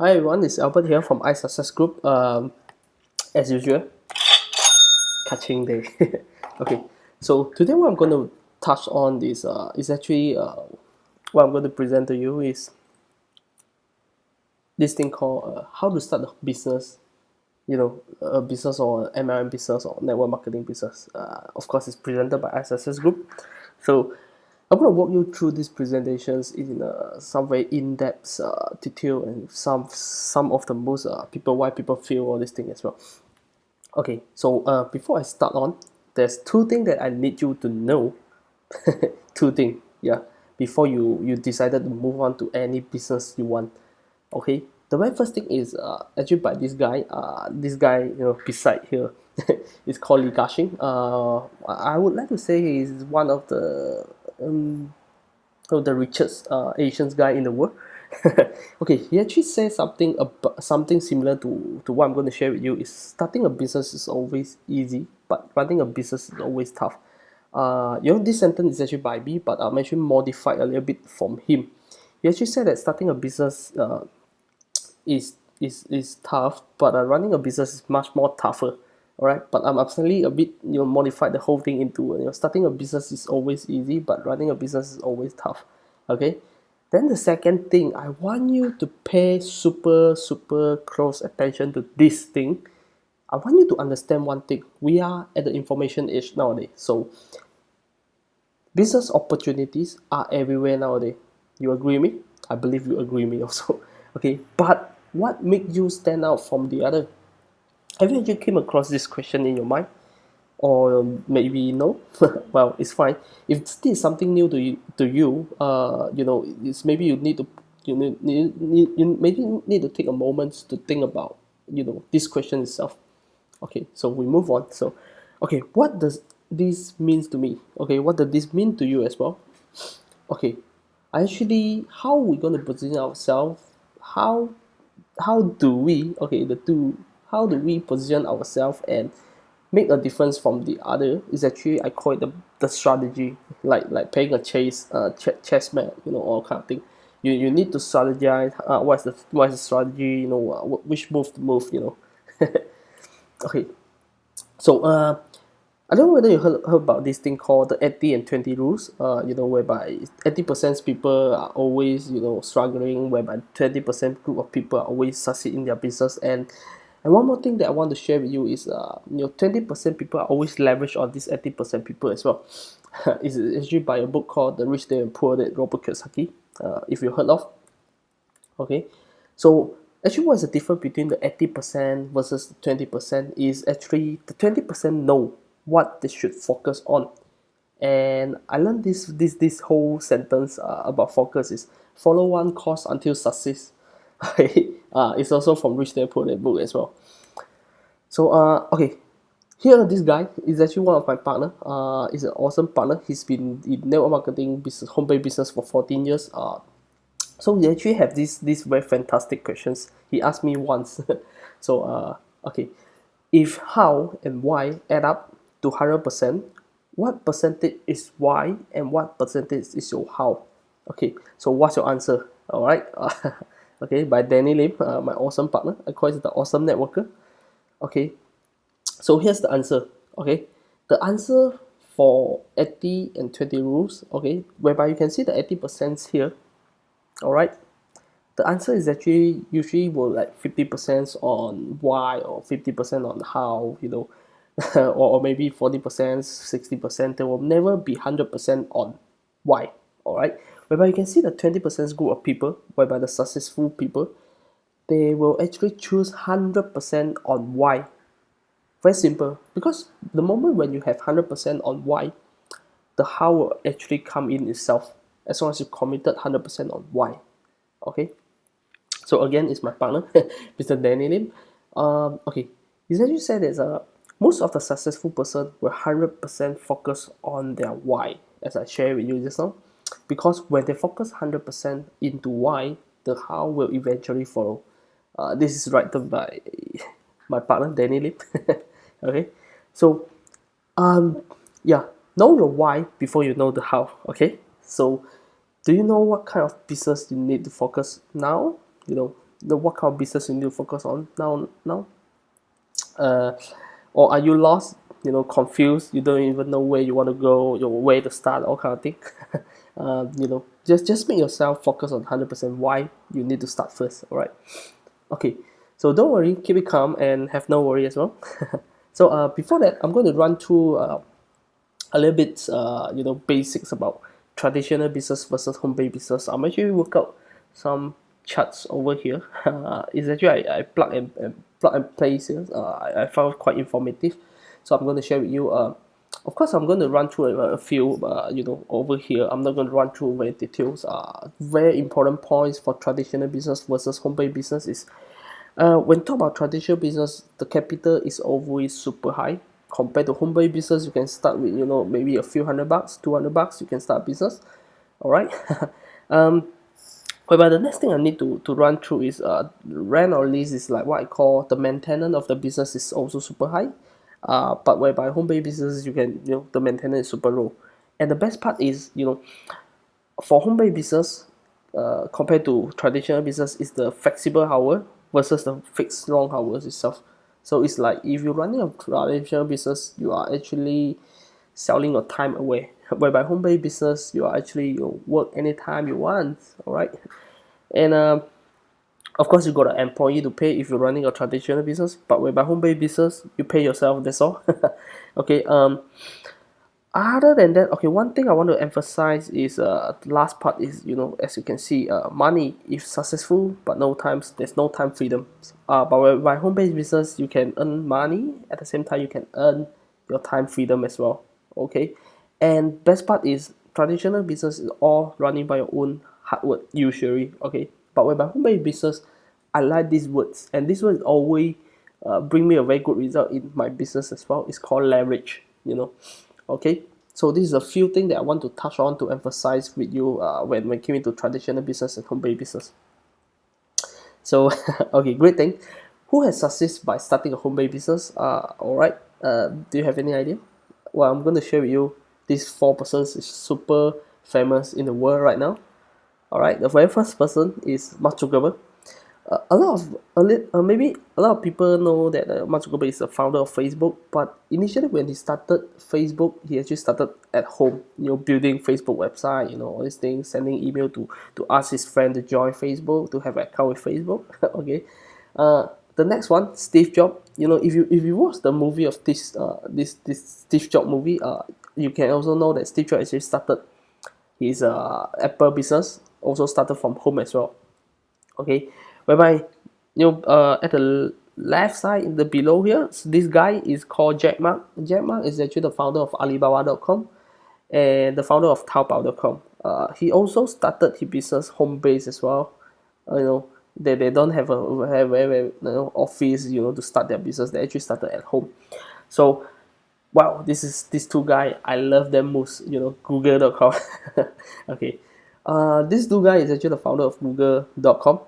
Hi everyone, it's Albert here from iSuccess Group. As usual, catching day. Okay, so today what I'm going to touch on is actually what I'm going to present to you is this thing called how to start a business. You know, a business or MLM business or network marketing business. Of course, it's presented by iSuccess Group. So I'm going to walk you through these presentations in some very in-depth detail and some of the most people why people feel all this thing as well. Okay, so before I start on, there's two things that I need you to know. Two things, yeah, before you decided to move on to any business you want. Okay, the very first thing is actually by this guy, beside here, is called Li Ka-shing. I would like to say he's um, one of the richest Asian guy in the world. Okay, he actually says something about something similar to what I'm going to share with you. Is starting a business is always easy, but running a business is always tough. This sentence is actually by me, but I'm actually modified a little bit from him. He actually said that starting a business is tough, but running a business is much more tougher. All right, but I'm absolutely a bit modified the whole thing into starting a business is always easy, but running a business is always tough. Okay, then the second thing, I want you to pay super close attention to this thing. I want you to understand one thing. We are at the information age nowadays, so business opportunities are everywhere nowadays. You agree with me? I believe you agree with me also. Okay, but what makes you stand out from the other? Have you actually came across this question in your mind? Or maybe no? Well, it's fine. If this is something new to you, it's maybe you need to you maybe need to take a moment to think about this question itself. Okay, so we move on. So, okay, what does this means to me? Okay, what does this mean to you as well? Okay, actually, how we gonna position ourselves? How how do we okay the two how do we position ourselves and make a difference from the other is actually I call it the strategy, like playing a chess match, all kind of thing. You need to strategize. What's the strategy? Which move to move. Okay, so I don't know whether you heard about this thing called the 80 and 20 rules, whereby 80% people are always, struggling, whereby 20% group of people are always succeed in their business. And one more thing that I want to share with you is, 20% people are always leverage on this 80% people as well. It's actually by a book called The Rich Dad and Poor Dad, Robert Kiyosaki, if you heard of. Okay, so actually what is the difference between the 80% versus the 20% is actually the 20% know what they should focus on. And I learned this whole sentence about focus is follow one course until success. It's also from Rich Dad Poor Dad book as well. So okay, here this guy is actually one of my partner. He's an awesome partner. He's been in network marketing business, home based business for 14 years. So we actually have these very fantastic questions. He asked me once. So okay, if how and why add up to 100%, what percentage is why and what percentage is your how? Okay, so what's your answer? All right. Okay, by Danny Lim, my awesome partner. I call it the awesome networker. Okay, so here's the answer. Okay, the answer for 80 and 20 rules. Okay, whereby you can see the 80% here. All right, the answer is actually usually will like 50% on why or 50% on how, or maybe 40%, 60%. There will never be 100% on why. All right, whereby you can see the 20% group of people, whereby the successful people, they will actually choose 100% on why. Very simple, because the moment when you have 100% on why, the how will actually come in itself as long as you committed 100% on why. Okay, so again, it's my partner, Mr. Danny Lim. Okay, he actually said that most of the successful person will 100% focus on their why, as I shared with you just now, because when they focus 100% into why, the how will eventually follow. This is written by my partner Danny Lim. Okay, so yeah, know your why before you know the how. Okay, so do you know what kind of business you need to focus now? what kind of business you need to focus on now? uh, or are you lost, confused, you don't even know where you want to go, your way to start, all kind of thing. Just make yourself focus on 100% why you need to start first. All right, okay, so don't worry, keep it calm and have no worry as well. So before that, I'm going to run through a little bit basics about traditional business versus home-based business. I'm actually work out some charts over here. It's actually I plug and place here. I found quite informative, so I'm going to share with you. Of course, I'm going to run through a few. Over here, I'm not going to run through very details. Very important points for traditional business versus home-based business is when talk about traditional business, the capital is always super high. Compared to home-based business, you can start with maybe a few $100, $200, you can start a business. All right. um, Whereby the next thing I need to run through is rent or lease is like what I call the maintenance of the business is also super high. But whereby home-based business, you can the maintenance is super low. And the best part is for home-based business, compared to traditional business, is the flexible hour versus the fixed long hours itself. So it's like if you're running a traditional business, you are actually selling your time away. Whereby home-based business, you are actually work anytime you want. All right, and of course you got an employee to pay if you're running a traditional business. But whereby home-based business, you pay yourself. That's all. Okay. Other than that, okay, one thing I want to emphasize is the last part is as you can see, money if successful, but there's no time freedom. But by home-based business, you can earn money at the same time you can earn your time freedom as well. Okay, and best part is traditional business is all running by your own hard work usually. Okay, but by home-based business, I like these words, and this word always bring me a very good result in my business as well. It's called leverage. Okay, so this is a few things that I want to touch on to emphasize with you when we came into traditional business and home-based business. So okay, great thing. Who has success by starting a home-based business? All right. Do you have any idea? Well, I'm going to share with you. These four persons is super famous in the world right now. All right. The very first person is Mark Zuckerberg. Maybe a lot of people know that Mark Zuckerberg is the founder of Facebook, but initially when he started Facebook, he actually started at home, building Facebook website, all these things, sending email to ask his friend to join Facebook, to have an account with Facebook. Okay. The next one, Steve Jobs. If you watch the movie of this Steve Jobs movie, you can also know that Steve Jobs actually started his Apple business, also started from home as well. Okay, whereby at the left side in the below here, this guy is called Jack Ma. Jack Ma is actually the founder of Alibaba.com and the founder of Taobao.com. He also started his business home base as well. They don't have office to start their business. They actually started at home. So wow, these two guys, I love them most. Google.com. Okay, this two guy is actually the founder of Google.com.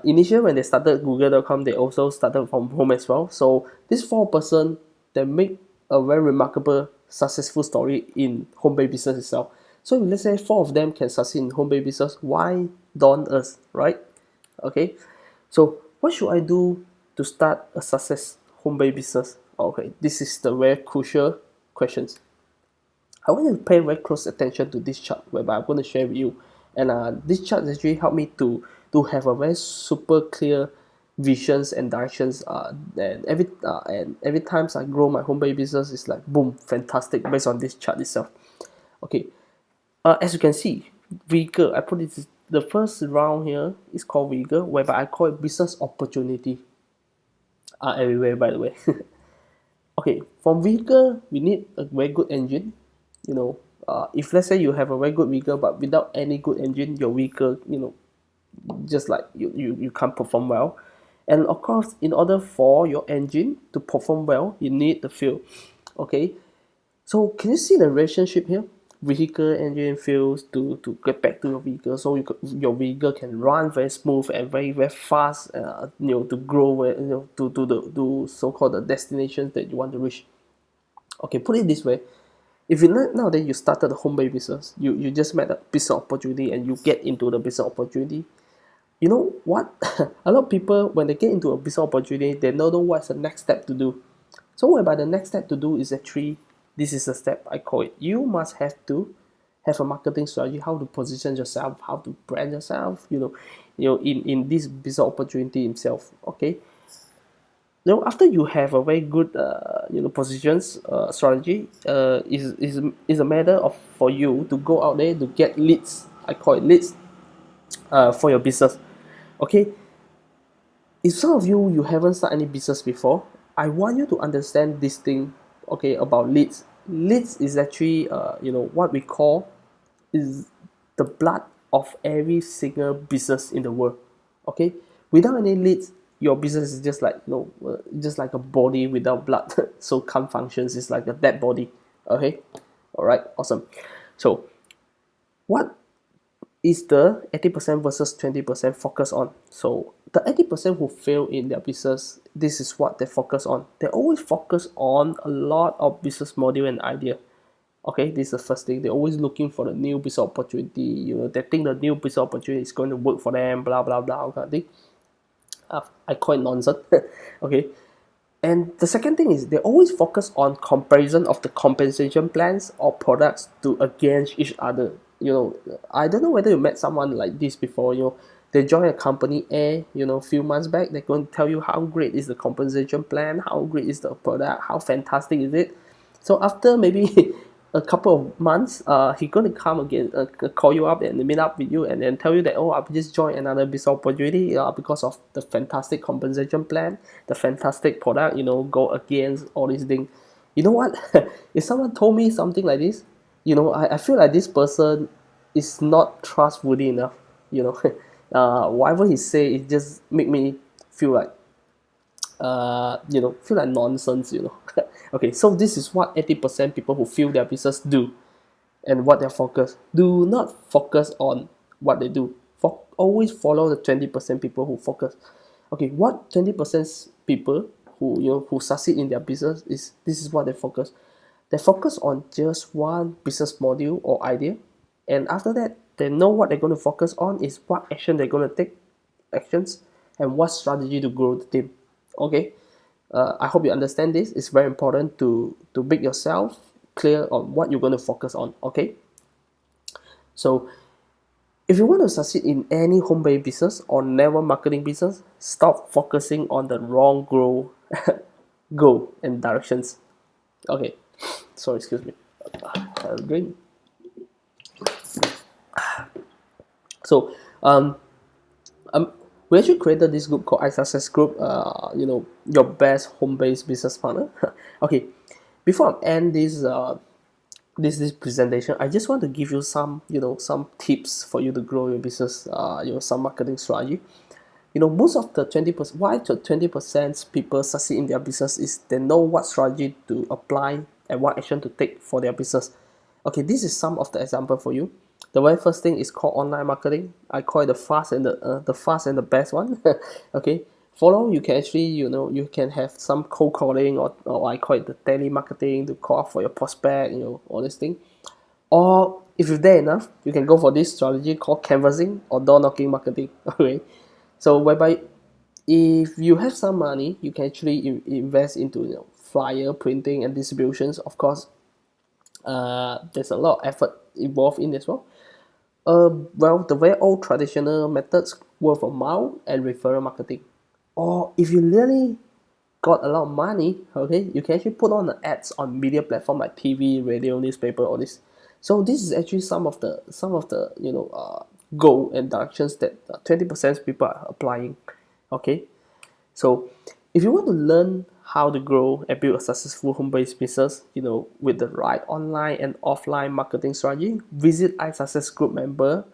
Initially when they started Google.com, they also started from home as well. So these four person, they make a very remarkable successful story in home-based business itself. So if let's say four of them can succeed in home-based business, why don't us, right? Okay, so what should I do to start a success home-based business? Okay, this is the very crucial questions. I want you to pay very close attention to this chart whereby I'm going to share with you. And this chart actually helped me to have a very super clear visions and directions. And every times I grow my home-based business, it's like boom, fantastic based on this chart itself. Okay, as you can see, vehicle. I put it the first round here is called vehicle, whereby I call it business opportunity. Everywhere by the way. Okay, from vehicle, we need a very good engine. If let's say you have a very good vehicle but without any good engine, your vehicle, just like you can't perform well. And of course, in order for your engine to perform well, you need the fuel. Okay, so can you see the relationship here? Vehicle, engine, fuels to get back to your vehicle, so your vehicle can run very smooth and very very fast. To grow, to so-called the destinations that you want to reach. Okay, put it this way: if you nowadays you started a home-based business, you just met a business opportunity and you get into the business opportunity. you know what? A lot of people, when they get into a business opportunity, they don't know what's the next step to do. So whereby the next step to do is actually, this is the step I call it. You must have to have a marketing strategy, how to position yourself, how to brand yourself, in this business opportunity itself. Okay. Now, after you have a very good, positions strategy, is a matter of for you to go out there to get leads. I call it leads, for your business. Okay, if some of you haven't started any business before, I want you to understand this thing. Okay, about leads. Leads is actually, what we call is the blood of every single business in the world. Okay, without any leads, your business is just like, just like a body without blood. So can't functions. It's like a dead body. Okay, all right, awesome. So what is the 80% versus 20% focus on? So the 80% who fail in their business, this is what they focus on. They always focus on a lot of business model and idea. Okay, this is the first thing. They're always looking for the new business opportunity. They think the new business opportunity is going to work for them, blah blah blah, kind of thing. I call it nonsense. Okay. And the second thing is they always focus on comparison of the compensation plans or products to against each other. I don't know whether you met someone like this before. They join a company A, few months back, they're going to tell you how great is the compensation plan, how great is the product, how fantastic is it. So after maybe a couple of months, he's going to come again, call you up and meet up with you, and then tell you that, oh, I've just joined another business opportunity because of the fantastic compensation plan, the fantastic product, go against all these things. You know what? If someone told me something like this, I feel like this person is not trustworthy enough. Whatever he say, it just make me feel like, feel like nonsense. Okay, so this is what 80% people who feel their business do, and what they're focused. Do not focus on what they do. Always follow the 20% people who focus. Okay, what 20% people who succeed in their business is, this is what they focus. They focus on just one business model or idea, and after that, they know what they're going to focus on is what action they're going to take, actions, and what strategy to grow the team. Okay, I hope you understand this. It's very important to make yourself clear on what you're going to focus on. Okay, so if you want to succeed in any home-based business or network marketing business, stop focusing on the wrong goal and directions. Okay, sorry, excuse me. Drink. So we actually created this group called iSuccess Group. Your best home-based business partner. Okay, before I end this presentation, I just want to give you some tips for you to grow your business. Some marketing strategy. Most of the 20%, why the 20% people succeed in their business is they know what strategy to apply and what action to take for their business. Okay, this is some of the example for you. The very first thing is called online marketing. I call it the fast and the best one. Okay, follow, you can actually, you can have some cold calling, or I call it the telemarketing, to call up for your prospect, all this thing. Or if you're there enough, you can go for this strategy called canvassing or door knocking marketing. Okay, so whereby if you have some money, you can actually invest into flyer printing and distributions. Of course, there's a lot of effort involved in as well. Well, the very old traditional methods, word of mouth and referral marketing. Or if you really got a lot of money, okay, you can actually put on the ads on media platform like TV, radio, newspaper, all this. So this is actually some of the goal and directions that 20% people are applying. Okay, so if you want to learn how to grow and build a successful home-based business, with the right online and offline marketing strategy, visit iSuccess Group member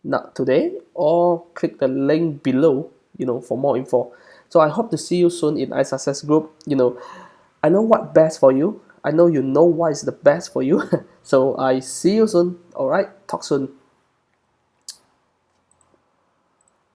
not today, or click the link below, for more info. So I hope to see you soon in iSuccess Group. I know what best for you. I know what is the best for you. So I see you soon. All right, talk soon.